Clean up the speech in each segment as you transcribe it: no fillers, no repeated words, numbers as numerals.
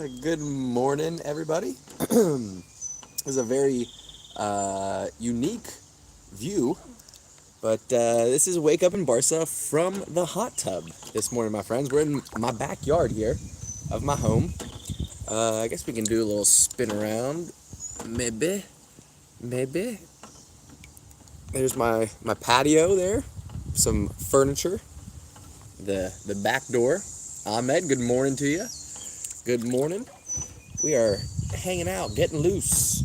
Good morning, everybody. This is a very unique view, but this is Wake Up in Barca from the hot tub this morning, my friends. We're in my backyard here of my home. I guess we can do a little spin around. Maybe. There's my patio there, some furniture, the back door. Ahmed, good morning to you. Good morning. We are hanging out, getting loose.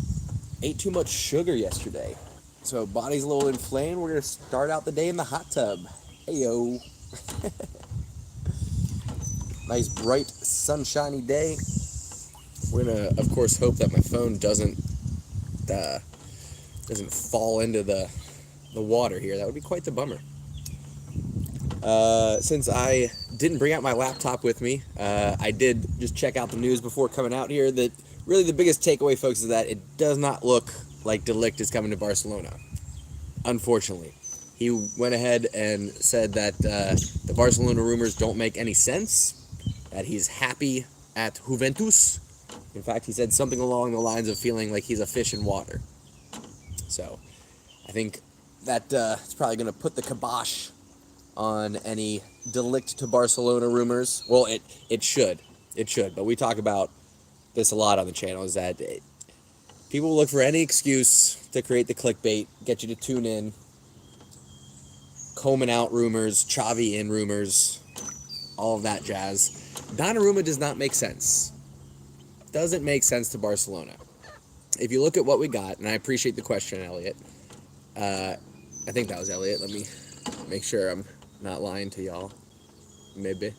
Ate too much sugar yesterday, so body's a little inflamed. We're gonna start out the day in the hot tub. Heyo. Nice bright sunshiny day. We're gonna, of course, hope that my phone doesn't fall into the water here. That would be quite the bummer. Since I didn't bring out my laptop with me, I did just check out the news before coming out here. That really the biggest takeaway, folks, is that it does not look like de Ligt is coming to Barcelona. Unfortunately, he went ahead and said that the Barcelona rumors don't make any sense. That he's happy at Juventus. In fact, he said something along the lines of feeling like he's a fish in water. So, I think that it's probably going to put the kibosh on any de Ligt to Barcelona rumors. Well, it should. But we talk about this a lot on the channel, is that people look for any excuse to create the clickbait, get you to tune in. Koeman out rumors, Xavi in rumors, all of that jazz. Donnarumma does not make sense. Doesn't make sense to Barcelona. If you look at what we got, and I appreciate the question, Elliot. I think that was Elliot. Let me make sure I'm not lying to y'all. Maybe.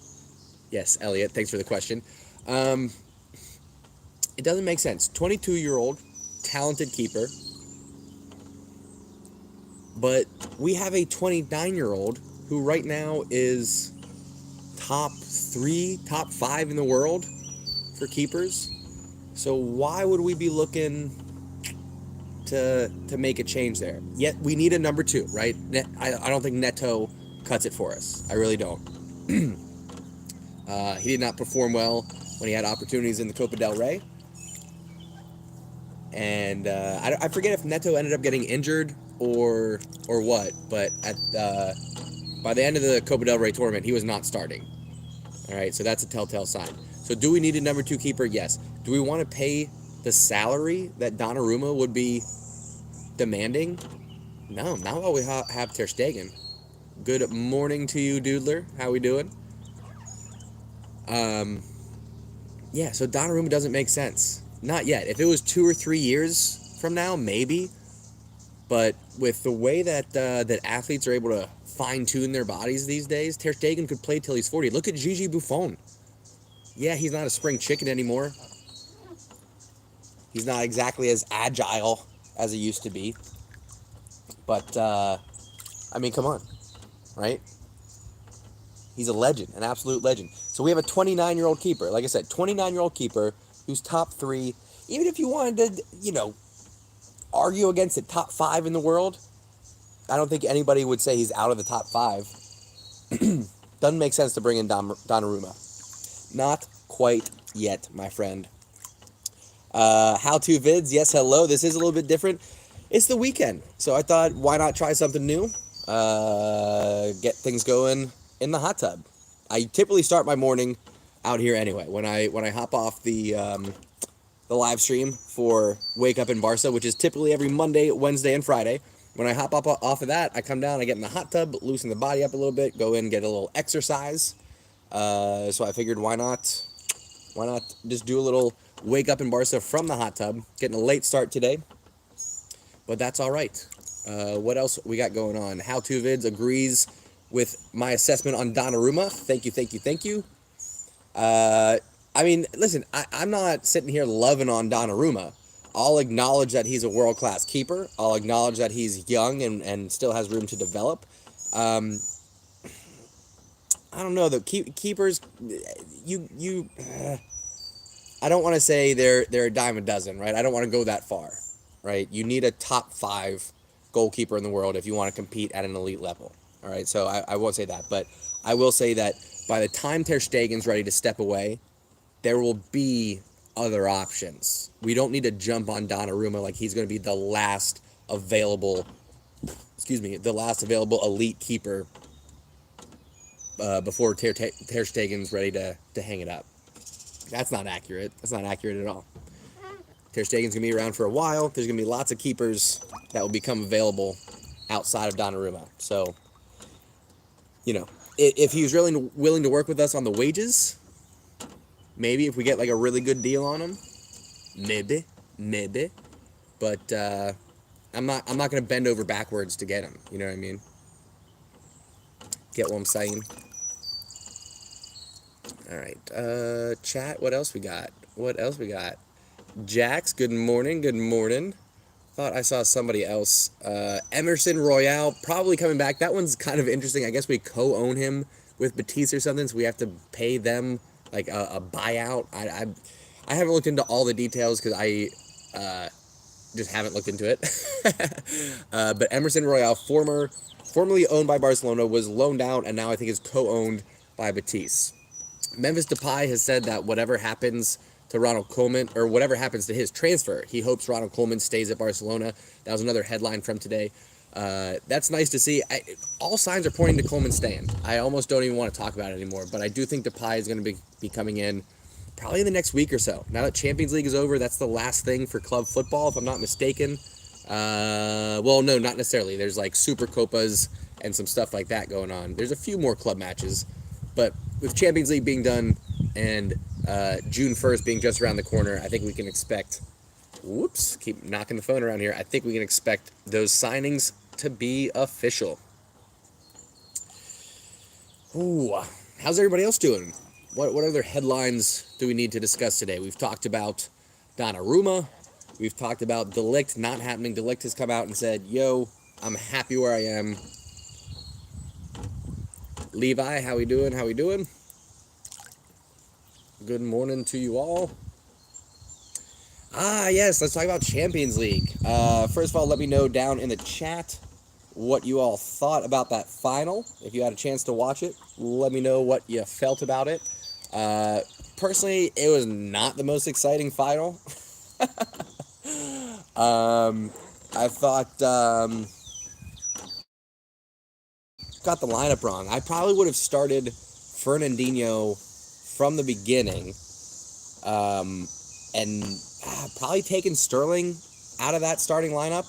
Yes, Elliot, thanks for the question. It doesn't make sense. 22-year-old, talented keeper. But we have a 29-year-old who right now is top 3, top 5 in the world for keepers. So why would we be looking to make a change there? Yet we need a number 2, right? I don't think Neto cuts it for us. I really don't. He did not perform well when he had opportunities in the Copa del Rey. And I forget if Neto ended up getting injured or what, but by the end of the Copa del Rey tournament, he was not starting. All right, so that's a telltale sign. So do we need a number 2 keeper? Yes. Do we want to pay the salary that Donnarumma would be demanding? No, not while we have Ter Stegen. Good morning to you, Doodler. How we doing? Yeah, so Donnarumma doesn't make sense. Not yet. If it was 2 or 3 years from now, maybe. But with the way that that athletes are able to fine-tune their bodies these days, Ter Stegen could play till he's 40. Look at Gigi Buffon. Yeah, he's not a spring chicken anymore. He's not exactly as agile as he used to be. But, I mean, come on, right? He's a legend, an absolute legend. So we have a 29-year-old keeper. Like I said, 29-year-old keeper who's top 3. Even if you wanted to, argue against the top 5 in the world, I don't think anybody would say he's out of the top 5. Doesn't make sense to bring in Donnarumma. Not quite yet, my friend. How-to vids, yes, hello. This is a little bit different. It's the weekend, so I thought, why not try something new? Get things going in the hot tub. I typically start my morning out here anyway. When I hop off the live stream for Wake Up in Barca, which is typically every Monday, Wednesday, and Friday. When I hop up off of that, I come down, I get in the hot tub, loosen the body up a little bit, go in, get a little exercise. So I figured, why not just do a little Wake Up in Barca from the hot tub. Getting a late start today, but that's all right. What else we got going on? How-to vids agrees with my assessment on Donnarumma. Thank you. I mean, listen, I'm not sitting here loving on Donnarumma. I'll acknowledge that he's a world-class keeper. I'll acknowledge that he's young and still has room to develop. I don't know, the keepers, I don't want to say they're a dime a dozen, right? I don't want to go that far, right? You need a top 5 goalkeeper in the world if you want to compete at an elite level, all right? So I won't say that, but I will say that by the time Ter Stegen's ready to step away, there will be other options. We don't need to jump on Donnarumma like he's going to be the last available elite keeper before Ter Stegen's ready to hang it up. That's not accurate. That's not accurate at all. Ter Stegen's going to be around for a while. There's going to be lots of keepers that will become available outside of Donnarumma. So, if he was really willing to work with us on the wages, maybe if we get like a really good deal on him, maybe. But I'm not going to bend over backwards to get him. You know what I mean? Get what I'm saying? All right. Chat. What else we got? Jax. Good morning. Thought I saw somebody else. Emerson Royale probably coming back. That one's kind of interesting. I guess we co-own him with Batiste or something, so we have to pay them like a buyout. I haven't looked into all the details because I just haven't looked into it. But Emerson Royale, formerly owned by Barcelona, was loaned out and now I think is co-owned by Batiste. Memphis Depay has said that whatever happens to Ronald Koeman, or whatever happens to his transfer, he hopes Ronald Koeman stays at Barcelona. That was another headline from today. That's nice to see. All signs are pointing to Koeman staying. I almost don't even want to talk about it anymore, but I do think Depay is going to be coming in probably in the next week or so. Now that Champions League is over, that's the last thing for club football, if I'm not mistaken. Well, no, not necessarily. There's like Super Copas and some stuff like that going on. There's a few more club matches, but with Champions League being done and June 1st being just around the corner, I think we can expect... Whoops, keep knocking the phone around here. I think we can expect those signings to be official. Ooh, how's everybody else doing? What other headlines do we need to discuss today? We've talked about Donnarumma. We've talked about de Ligt not happening. De Ligt has come out and said, yo, I'm happy where I am. Levi, how we doing? Good morning to you all. Yes, let's talk about Champions League. First of all, let me know down in the chat what you all thought about that final. If you had a chance to watch it, let me know what you felt about it. Personally, it was not the most exciting final. I thought, got the lineup wrong. I probably would have started Fernandinho from the beginning, and probably taken Sterling out of that starting lineup.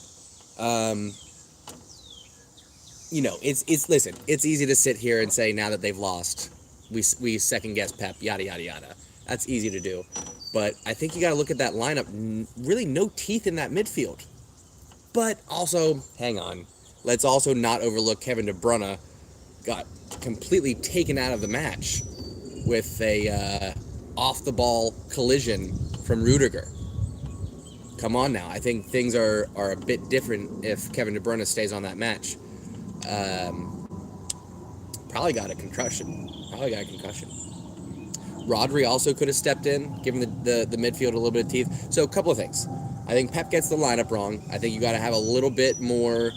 Listen, it's easy to sit here and say now that they've lost, we second guess Pep, yada yada yada. That's easy to do, but I think you got to look at that lineup. Really, no teeth in that midfield. But also, hang on, let's also not overlook Kevin De Bruyne got completely taken out of the match with a off the ball collision from Rudiger. Come on now, I think things are a bit different if Kevin De Bruyne stays on that match. Probably got a concussion. Rodri also could have stepped in, given the midfield a little bit of teeth. So a couple of things. I think Pep gets the lineup wrong. I think you got to have a little bit more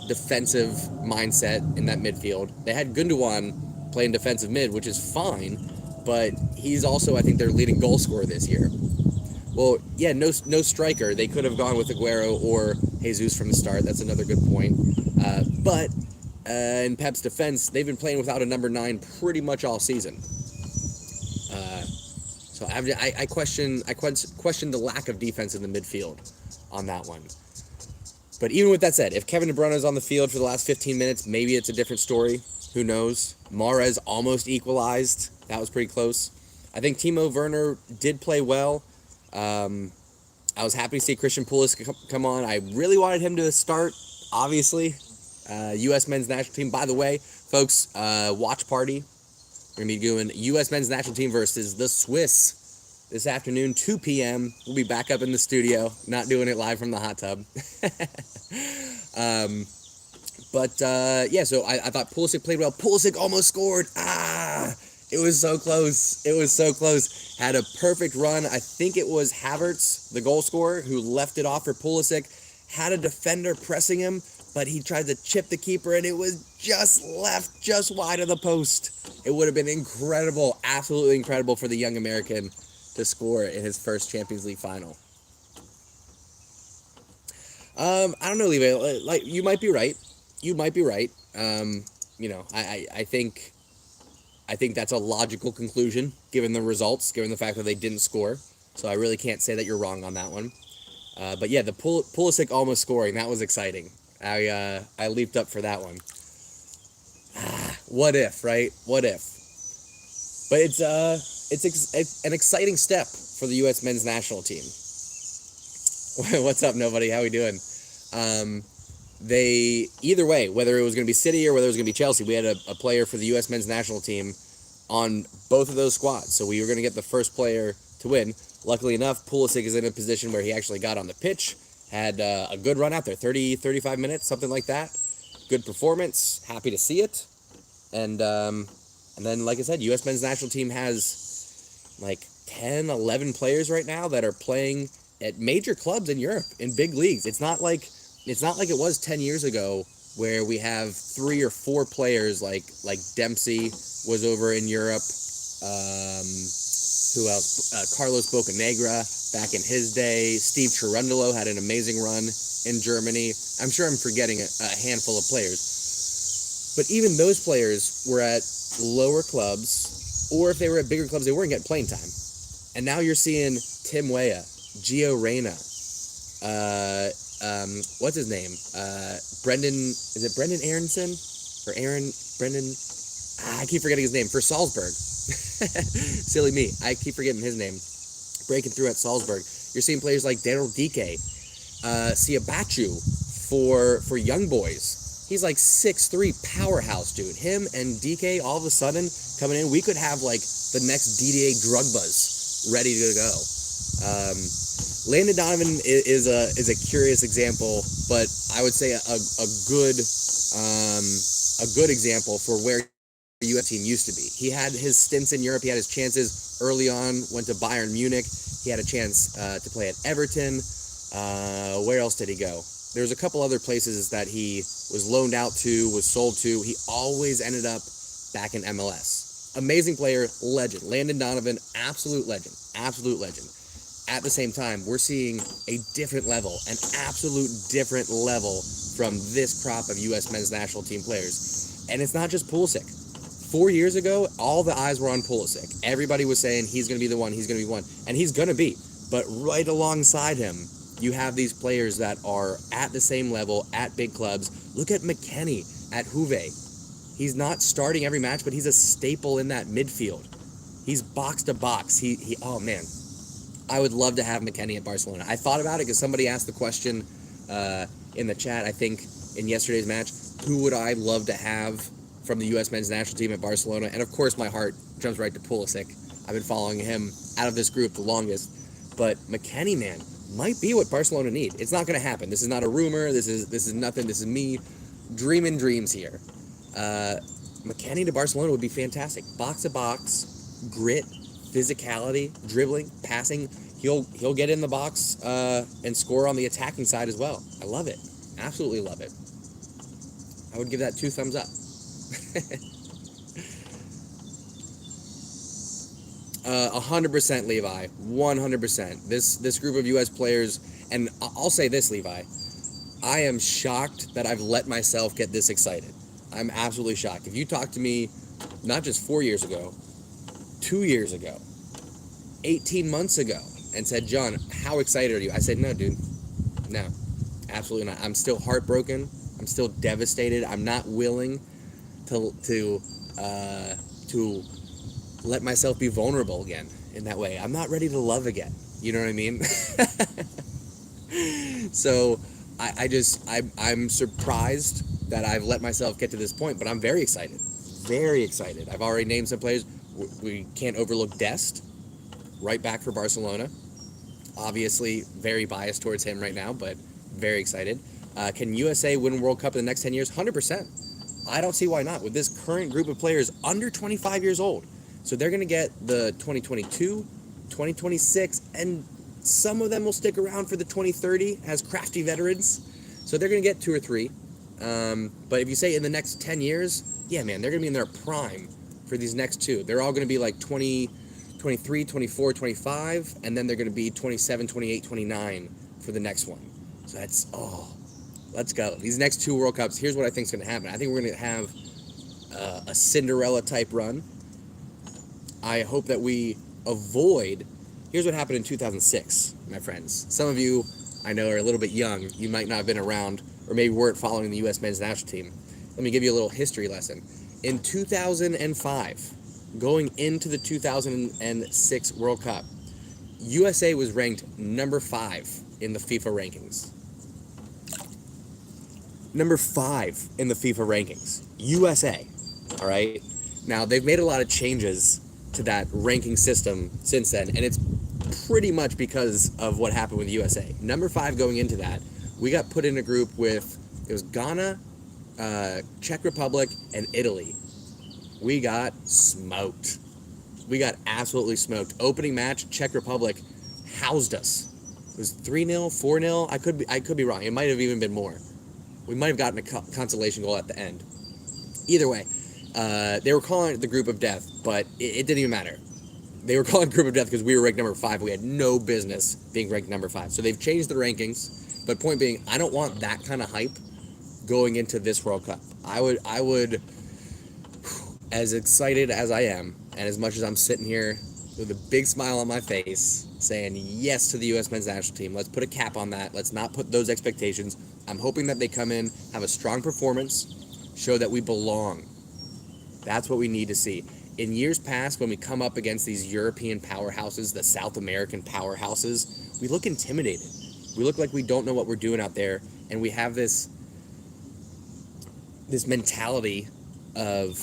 defensive mindset in that midfield. They had Gundogan playing defensive mid, which is fine, but he's also, I think, their leading goal scorer this year. Well, yeah, no striker. They could have gone with Aguero or Jesus from the start. That's another good point. But in Pep's defense, they've been playing without a number 9 pretty much all season. So I question the lack of defense in the midfield on that one. But even with that said, if Kevin De Bruyne is on the field for the last 15 minutes, maybe it's a different story. Who knows? Mahrez almost equalized. That was pretty close. I think Timo Werner did play well. I was happy to see Christian Pulisic come on. I really wanted him to start, obviously. U.S. men's national team. By the way, folks, watch party. We're going to be doing U.S. men's national team versus the Swiss this afternoon, 2 p.m. We'll be back up in the studio, not doing it live from the hot tub. So I thought Pulisic played well. Pulisic almost scored. It was so close. Had a perfect run. I think it was Havertz, the goal scorer, who left it off for Pulisic. Had a defender pressing him, but he tried to chip the keeper, and it was just left, just wide of the post. It would have been incredible, absolutely incredible for the young American to score in his first Champions League final. I don't know, Levi. Like, you might be right. You might be right. I think that's a logical conclusion given the results, given the fact that they didn't score. So I really can't say that you're wrong on that one. But yeah, the Pulisic almost scoring, that was exciting. I leaped up for that one. What if, right? What if? But it's an exciting step for the U.S. men's national team. What's up, nobody? How we doing? They, either way, whether it was going to be City or whether it was going to be Chelsea, we had a player for the U.S. men's national team on both of those squads. So we were going to get the first player to win. Luckily enough, Pulisic is in a position where he actually got on the pitch, had a good run out there, 30, 35 minutes, something like that. Good performance. Happy to see it. And then, like I said, U.S. men's national team has like 10, 11 players right now that are playing at major clubs in Europe, in big leagues. It's not like it was 10 years ago where we have 3 or 4 players like Dempsey was over in Europe. Who else? Carlos Bocanegra back in his day. Steve Cherundolo had an amazing run in Germany. I'm sure I'm forgetting a handful of players. But even those players were at lower clubs, or if they were at bigger clubs, they weren't getting playing time. And now you're seeing Tim Weah, Gio Reyna, what's his name? Is it Brendan Aronson? Or Brendan? I keep forgetting his name. For Salzburg. Silly me. I keep forgetting his name. Breaking through at Salzburg. You're seeing players like Daryl Dike, Siabachu for Young Boys. He's like 6'3" powerhouse, dude. Him and Dike all of a sudden coming in. We could have like the next Didier Drugbas ready to go. Landon Donovan is a curious example, but I would say a good example for where the U.S. team used to be. He had his stints in Europe. He had his chances early on. Went to Bayern Munich. He had a chance to play at Everton. Where else did he go? There's a couple other places that he was loaned out to, was sold to. He always ended up back in MLS. Amazing player, legend. Landon Donovan, absolute legend. Absolute legend. At the same time, we're seeing a different level, an absolute different level from this crop of U.S. men's national team players. And it's not just Pulisic. 4 years ago, all the eyes were on Pulisic. Everybody was saying he's going to be the one, he's going to be one. And he's going to be. But right alongside him, you have these players that are at the same level, at big clubs. Look at McKennie at Juve. He's not starting every match, but he's a staple in that midfield. He's box to box. Oh man, I would love to have McKennie at Barcelona. I thought about it because somebody asked the question in the chat, I think, in yesterday's match, who would I love to have from the U.S. men's national team at Barcelona? And of course, my heart jumps right to Pulisic. I've been following him out of this group the longest. But McKennie, man, might be what Barcelona need. It's not going to happen. This is not a rumor. This is nothing. This is me dreaming dreams here. McKennie to Barcelona would be fantastic. Box to box, grit, physicality, dribbling, passing. He'll get in the box and score on the attacking side as well. I love it. Absolutely love it. I would give that 2 thumbs up. 100% Levi. 100%. This group of U.S. players, and I'll say this, Levi, I am shocked that I've let myself get this excited. I'm absolutely shocked. If you talked to me not just 4 years ago, 2 years ago, 18 months ago, and said, John, how excited are you? I said, no, dude. No. Absolutely not. I'm still heartbroken. I'm still devastated. I'm not willing to let myself be vulnerable again in that way. I'm not ready to love again. You know what I mean? So I'm surprised that I've let myself get to this point, but I'm very excited. Very excited. I've already named some players. We can't overlook Dest, right back for Barcelona. Obviously, very biased towards him right now, but very excited. Can USA win World Cup in the next 10 years? 100%. I don't see why not. With this current group of players under 25 years old. So they're going to get the 2022, 2026, and some of them will stick around for the 2030 as crafty veterans. So they're going to get 2 or 3. But if you say in the next 10 years, yeah, man, they're going to be in their prime for these next 2. They're all going to be like 20, 23, 24, 25, and then they're going to be 27, 28, 29 for the next one. So that's, let's go. These next 2 World Cups, here's what I think is going to happen. I think we're going to have a Cinderella-type run. I hope that we avoid... Here's what happened in 2006, my friends. Some of you, I know, are a little bit young. You might not have been around, or maybe weren't following the U.S. men's national team. Let me give you a little history lesson. In 2005, going into the 2006 World Cup, USA was ranked number 5 in the FIFA rankings. Number 5 in the FIFA rankings. USA. All right? Now, they've made a lot of changes to that ranking system since then, and it's pretty much because of what happened with USA. Number 5 going into that, we got put in a group with, it was Ghana, Czech Republic, and Italy. We got smoked. We got absolutely smoked. Opening match, Czech Republic housed us. It was 3-0, 4-0. I could be wrong. It might have even been more. We might have gotten a consolation goal at the end. Either way, they were calling it the group of death, but it didn't even matter. They were calling it group of death because we were ranked number 5. We had no business being ranked number 5. So they've changed the rankings. But point being, I don't want that kind of hype going into this World Cup. I would, as excited as I am, and as much as I'm sitting here with a big smile on my face, saying yes to the U.S. men's national team, let's put a cap on that. Let's not put those expectations. I'm hoping that they come in, have a strong performance, show that we belong. That's what we need to see. In years past, when we come up against these European powerhouses, the South American powerhouses, we look intimidated. We look like we don't know what we're doing out there, and we have this mentality of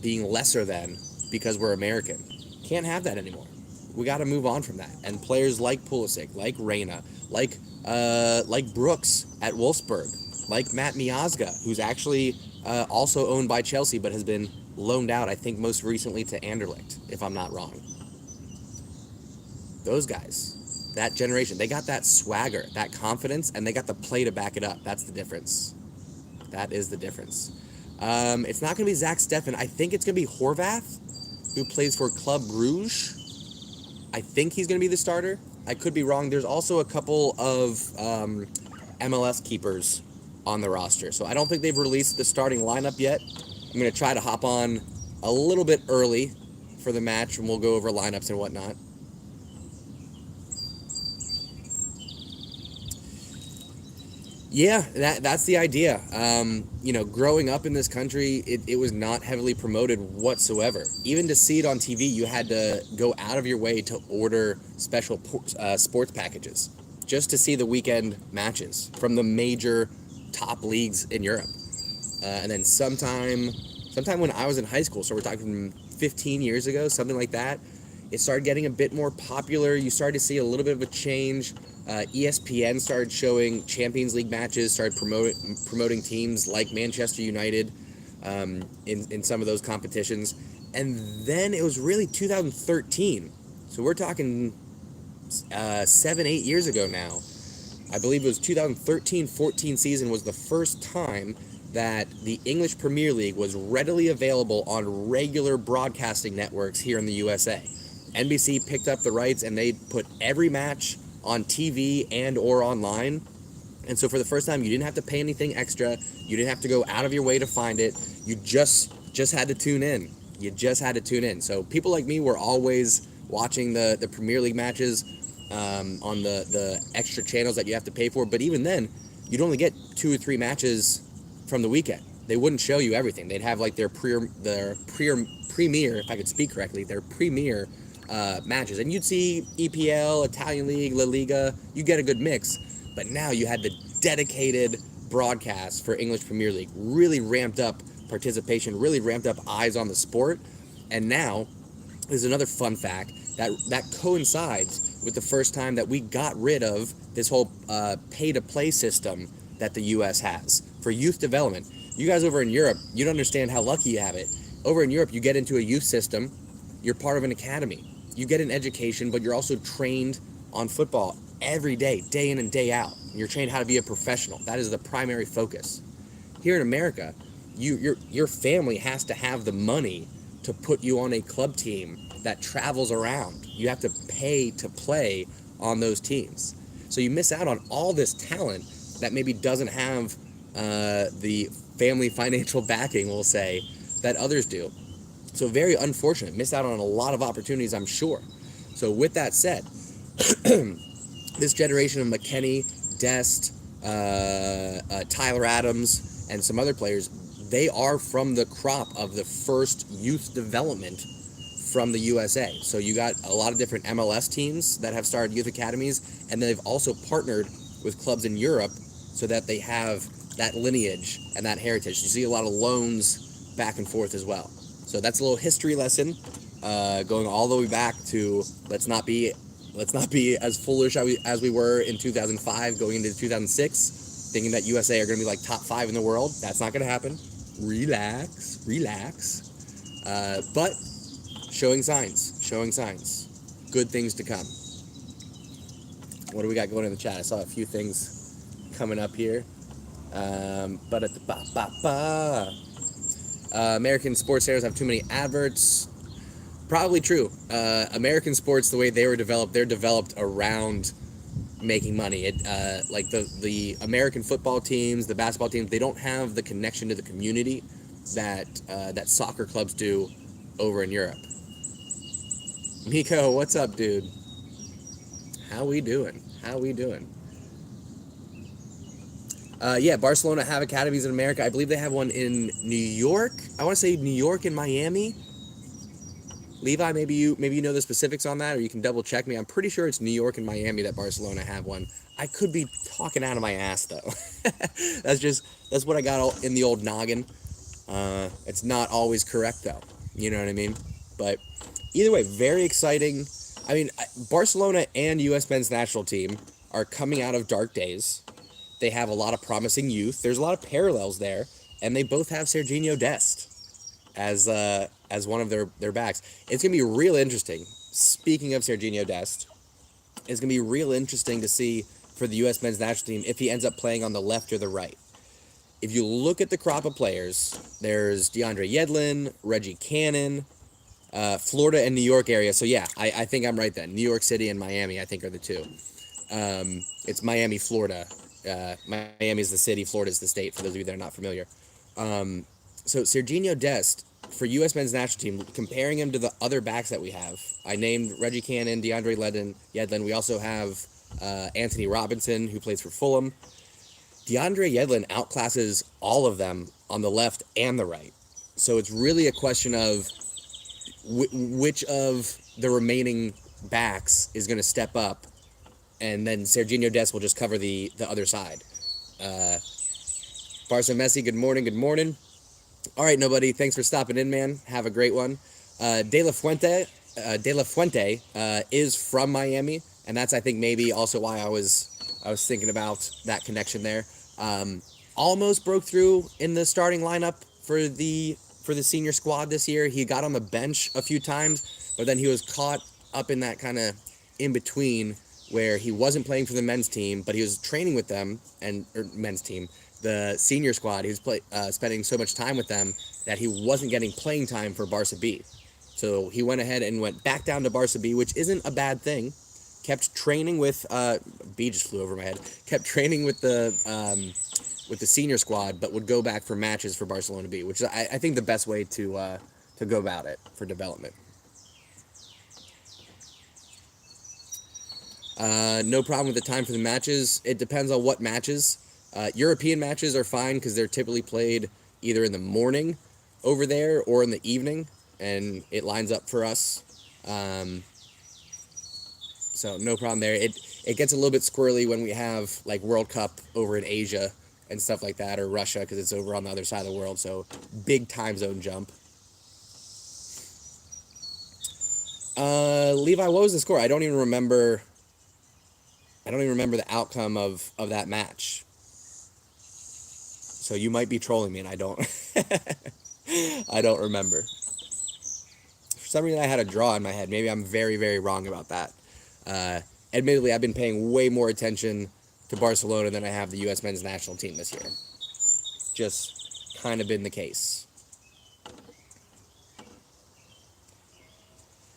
being lesser than because we're American. Can't have that anymore. We got to move on from that. And players like Pulisic, like Reyna, like Brooks at Wolfsburg, like Matt Miazga, who's actually also owned by Chelsea but has been loaned out, I think most recently to Anderlecht, if I'm not wrong. Those guys, that generation, they got that swagger, that confidence, and they got the play to back it up. That's the difference. That is the difference. It's not going to be Zach Steffen. I think it's going to be Horvath, who plays for Club Brugge. I think he's going to be the starter. I could be wrong. There's also a couple of MLS keepers on the roster. So I don't think they've released the starting lineup yet. I'm going to try to hop on a little bit early for the match, and we'll go over lineups and whatnot. Yeah, that's the idea. Growing up in this country, it was not heavily promoted whatsoever. Even to see it on TV, you had to go out of your way to order special sports packages just to see the weekend matches from the major top leagues in Europe. And then sometime when I was in high school, so we're talking 15 years ago, something like that, it started getting a bit more popular. You started to see a little bit of a change. ESPN started showing Champions League matches, started promoting teams like Manchester United in some of those competitions. And then it was really 2013. So we're talking 7-8 years ago now. I believe it was 2013-14 season was the first time that the English Premier League was readily available on regular broadcasting networks here in the USA. NBC picked up the rights and they put every match on TV and or online. And so for the first time, you didn't have to pay anything extra. You didn't have to go out of your way to find it. You just had to tune in. You just had to tune in. So people like me were always watching the Premier League matches on the extra channels that you have to pay for. But even then, you'd only get 2 or 3 matches from the weekend. They wouldn't show you everything. They'd have like their premier, if I could speak correctly, their premier matches. And you'd see EPL, Italian League, La Liga. You get a good mix. But now you had the dedicated broadcast for English Premier League. Really ramped up participation, really ramped up eyes on the sport. And now, there's another fun fact that coincides with the first time that we got rid of this whole pay-to-play system that the U.S. has for youth development. You guys over in Europe, you don't understand how lucky you have it. Over in Europe, you get into a youth system, you're part of an academy. You get an education, but you're also trained on football every day in and day out. You're trained how to be a professional. That is the primary focus. Here in America, your family has to have the money to put you on a club team that travels around. You have to pay to play on those teams. So you miss out on all this talent that maybe doesn't have the family financial backing, we'll say, that others do. So very unfortunate. Missed out on a lot of opportunities, I'm sure. So with that said, this generation of McKennie, Dest, Tyler Adams, and some other players, they are from the crop of the first youth development from the USA. So you got a lot of different MLS teams that have started youth academies, and they've also partnered with clubs in Europe so that they have that lineage and that heritage. You see a lot of loans back and forth as well. So that's a little history lesson, going all the way back to let's not be as foolish as we were in 2005 going into 2006, thinking that USA are going to be like top 5 in the world. That's not going to happen. Relax. But showing signs. Good things to come. What do we got going in the chat? I saw a few things coming up here. American sports stars have too many adverts. Probably true. American sports, the way they were developed, they're developed around making money. Like the American football teams, the basketball teams, they don't have the connection to the community that soccer clubs do over in Europe. Miko, what's up, dude? How we doing? Yeah, Barcelona have academies in America. I believe they have one in New York. I want to say New York and Miami. Levi, maybe you know the specifics on that, or you can double check me. I'm pretty sure it's New York and Miami that Barcelona have one. I could be talking out of my ass though. That's what I got in the old noggin. It's not always correct though. You know what I mean? But either way, very exciting. I mean, Barcelona and U.S. men's national team are coming out of dark days. They have a lot of promising youth. There's a lot of parallels there, and they both have Serginho Dest as one of their backs. It's going to be real interesting. Speaking of Serginho Dest, it's going to be real interesting to see for the U.S. men's national team if he ends up playing on the left or the right. If you look at the crop of players, there's DeAndre Yedlin, Reggie Cannon, Florida and New York area. So yeah, I think I'm right then. New York City and Miami, I think, are the two. It's Miami, Florida. Miami is the city, Florida is the state, for those of you that are not familiar. So Serginho Dest, for U.S. men's national team, comparing him to the other backs that we have, I named Reggie Cannon, DeAndre Yedlin. We also have Anthony Robinson, who plays for Fulham. DeAndre Yedlin outclasses all of them on the left and the right. So it's really a question of which of the remaining backs is going to step up, and then Serginho Dest will just cover the other side. Barca Messi, good morning. All right, nobody, thanks for stopping in, man. Have a great one. De La Fuente is from Miami, and that's, I think, maybe also why I was thinking about that connection there. Almost broke through in the starting lineup for the senior squad this year. He got on the bench a few times, but then he was caught up in that kind of in between where he wasn't playing for the men's team, but he was training with them men's team. The senior squad, he was spending so much time with them that he wasn't getting playing time for Barca B. So he went ahead and went back down to Barca B, which isn't a bad thing. Kept training with B just flew over my head. Kept training with the senior squad, but would go back for matches for Barcelona B, which is I think the best way to go about it for development. No problem with the time for the matches. It depends on what matches. European matches are fine because they're typically played either in the morning over there or in the evening, and it lines up for us. So no problem there. It gets a little bit squirrely when we have like World Cup over in Asia and stuff like that, or Russia because it's over on the other side of the world. So big time zone jump. Levi, what was the score? I don't even remember the outcome of that match. So you might be trolling me, and I don't remember. For some reason, I had a draw in my head. Maybe I'm very, very wrong about that. Admittedly, I've been paying way more attention to Barcelona than I have the U.S. men's national team this year. Just kind of been the case.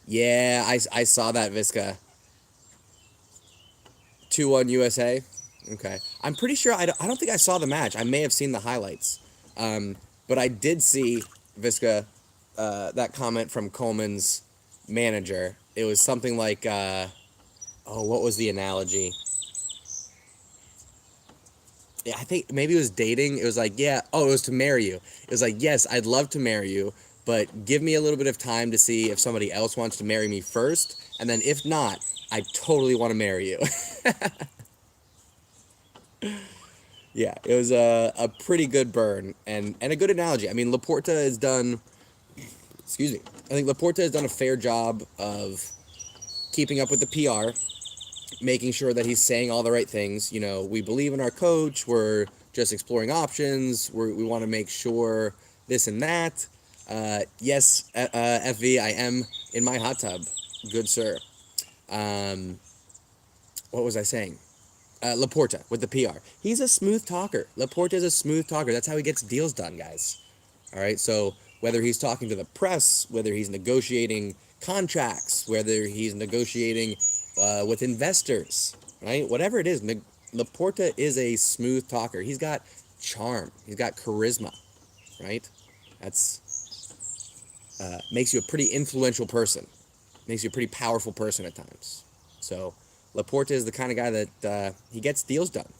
Yeah, I saw that Visca 2-1 USA. Okay. I'm pretty sure I don't think I saw the match. I may have seen the highlights. But I did see Visca, that comment from Coleman's manager. It was something like, oh, what was the analogy? Yeah, I think maybe it was dating. It was like, yeah, oh, it was to marry you. It was like, yes, I'd love to marry you, but give me a little bit of time to see if somebody else wants to marry me first. And then if not, I totally want to marry you. Yeah, it was a pretty good burn and a good analogy. I mean, Laporta has done, excuse me, I think Laporta has done a fair job of keeping up with the PR, making sure that he's saying all the right things. You know, we believe in our coach. We're just exploring options. We want to make sure this and that. Yes, FV, I am in my hot tub. Good sir. Um, what was I saying? Laporta with the PR. He's a smooth talker. Laporta is a smooth talker. That's how he gets deals done, guys. All right. So whether he's talking to the press, whether he's negotiating contracts, whether he's negotiating with investors, right? Whatever it is, Laporta is a smooth talker. He's got charm. He's got charisma, right? That's makes you a pretty influential person. Makes you a pretty powerful person at times. So Laporta is the kind of guy that he gets deals done.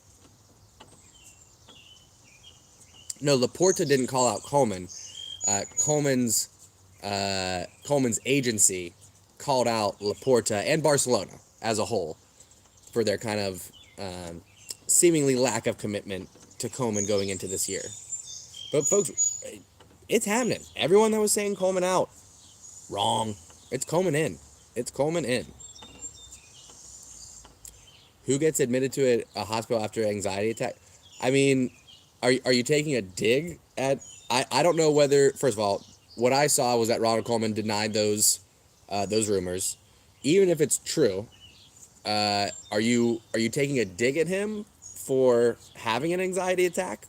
No, Laporta didn't call out Koeman. Koeman's agency called out Laporta and Barcelona as a whole for their kind of seemingly lack of commitment to Koeman going into this year. But folks, it's happening. Everyone that was saying Koeman out, wrong. It's Koeman in. It's Koeman in. Who gets admitted to a hospital after an anxiety attack? I mean, are you taking a dig at? I don't know whether. First of all, what I saw was that Ronald Koeman denied those rumors. Even if it's true, are you taking a dig at him for having an anxiety attack?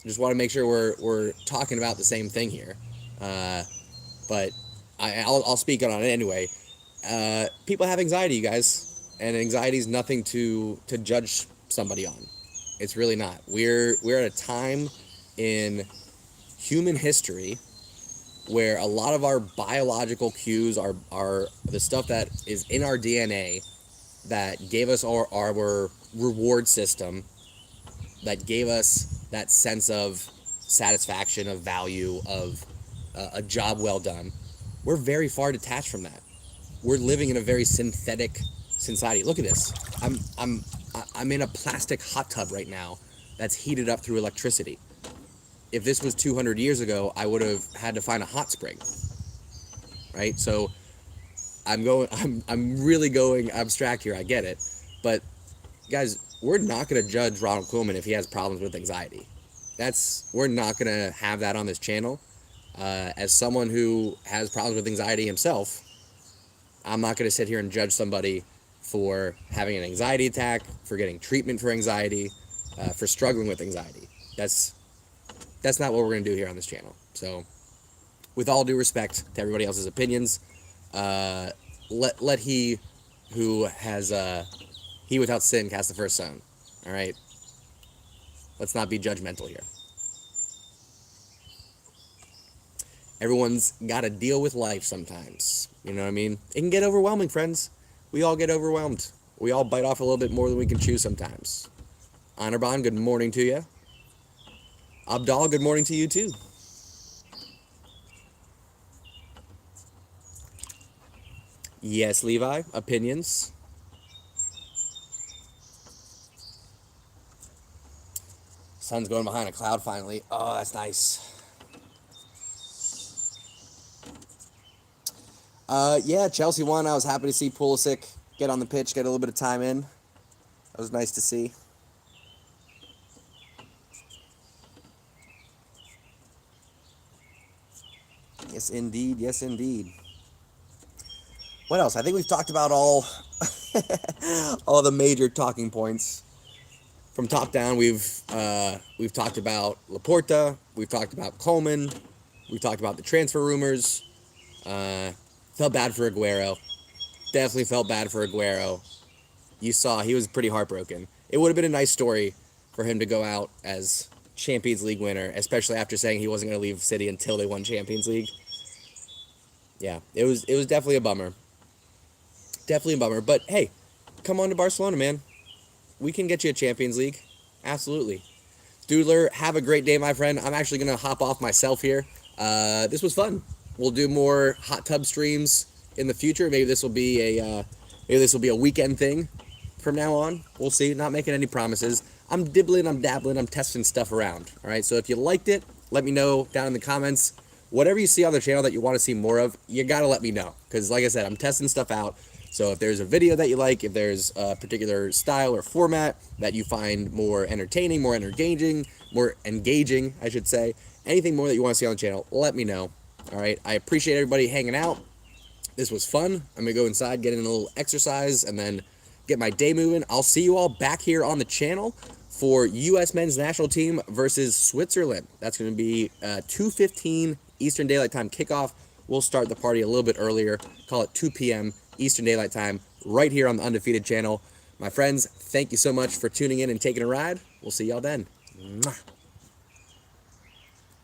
Just want to make sure we're talking about the same thing here. But I'll speak on it anyway. People have anxiety, you guys, and anxiety is nothing to judge somebody on. It's really not. We're at a time in human history where a lot of our biological cues are the stuff that is in our DNA that gave us our reward system, that gave us that sense of satisfaction, of value, of a job well done. We're very far detached from that. We're living in a very synthetic society. Look at this. I'm in a plastic hot tub right now that's heated up through electricity. If this was 200 years ago, I would have had to find a hot spring. Right? So I'm really going abstract here. I get it. But guys, we're not going to judge Ronald Koeman if he has problems with anxiety. We're not going to have that on this channel. As someone who has problems with anxiety himself, I'm not going to sit here and judge somebody for having an anxiety attack, for getting treatment for anxiety, for struggling with anxiety. That's not what we're going to do here on this channel. So, with all due respect to everybody else's opinions, let he who has he without sin cast the first stone. All right. Let's not be judgmental here. Everyone's got to deal with life sometimes. You know what I mean? It can get overwhelming, friends. We all get overwhelmed. We all bite off a little bit more than we can chew sometimes. Anirban, good morning to you. Abdal, good morning to you too. Yes, Levi, opinions. Sun's going behind a cloud finally. Oh, that's nice. Yeah, Chelsea won. I was happy to see Pulisic get on the pitch, get a little bit of time in. That was nice to see. Yes, indeed. Yes, indeed. What else? I think we've talked about all all the major talking points. From top down, we've talked about Laporta. We've talked about Koeman. We talked about the transfer rumors. Felt bad for Aguero. Definitely felt bad for Aguero. You saw he was pretty heartbroken. It would have been a nice story for him to go out as Champions League winner, especially after saying he wasn't going to leave City until they won Champions League. Yeah, it was definitely a bummer. Definitely a bummer. But hey, come on to Barcelona, man. We can get you a Champions League. Absolutely. Doodler, have a great day, my friend. I'm actually going to hop off myself here. This was fun. We'll do more hot tub streams in the future. Maybe this will be a weekend thing from now on. We'll see. Not making any promises. I'm dibbling, I'm dabbling, I'm testing stuff around. All right. So if you liked it, let me know down in the comments. Whatever you see on the channel that you want to see more of, you got to let me know. Because like I said, I'm testing stuff out. So if there's a video that you like, if there's a particular style or format that you find more entertaining, more engaging, I should say, anything more that you want to see on the channel, let me know. All right. I appreciate everybody hanging out. This was fun. I'm going to go inside, get in a little exercise, and then get my day moving. I'll see you all back here on the channel for U.S. men's national team versus Switzerland. That's going to be 2:15 Eastern Daylight Time kickoff. We'll start the party a little bit earlier. Call it 2 p.m. Eastern Daylight Time right here on the Undefeated channel. My friends, thank you so much for tuning in and taking a ride. We'll see y'all then. Mwah.